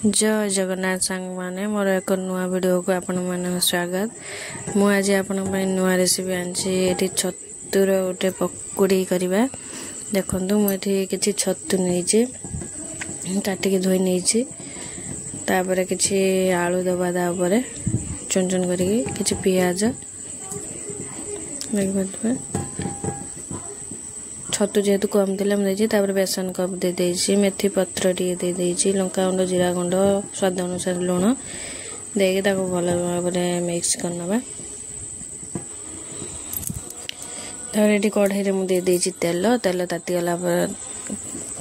जय जगन्नाथ सांग माने मोर एक नुआ वीडियो को आपण माने स्वागत। मु आज आपण नुआ रेसिपी आनछि। एठी छतुर गोटे पकोड़ी करबा। देखंतु मु एठी किछि छतु नैछि काटिके धोई नैछि। तापर किछि आलू दबा दा ऊपर चुन चुन करिके किछि प्याज देखबे। छतु जेहेतु कम दिले मुझे बेसन कप दे देछि, मेथी पत्र टी दे देछि, लंका गुंड जीरा गुंड स्वाद अनुसार लुण देके ताको भल भाव मिक्स करनबा। तापर एटी कढ़ाई रे मु दे देछि तेल ताती गला पर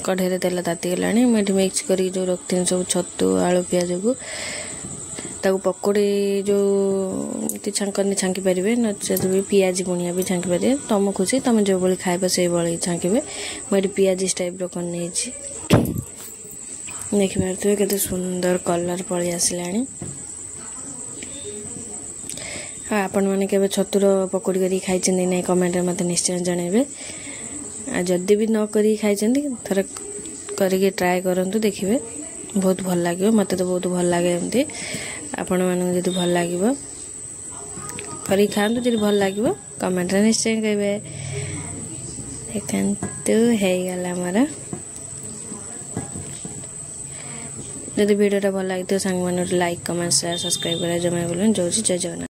कढ़ाई रे तेल ताती गलानी। मु एटी मिक्स करी जो रखथिन सब छतु आलू प्याज को ताको पकोड़ी जो छांकनी छांकी पारे नचेत भी पियाज बुनिया भी छांकी पारे। तुम खुशी तुम जो बड़ी खाइब से बड़ी छांके। मुझे पियाज टाइप रन देखि पारे केते सुंदर कलर पलि आसला। आपण मैंने के छतुर पकोड़ी करी खाई नहीं कमेंट में मत निश्चय जनइबे। जदि भी न करी खाई थोड़े करके ट्राए करंतु देखिए बहुत भल लगे। मत तो बहुत भल लगे एमती आपण मानक जदि भल लगे करी खातु जदि भल लगे कमेंट रे निश्चय कहबे। देखंतु हे गला मोर जदि वीडियो भल लगे तो सांग लाइक कमेंट शेयर सब्सक्राइब करा जमा बोलन। जय जगन्नाथ।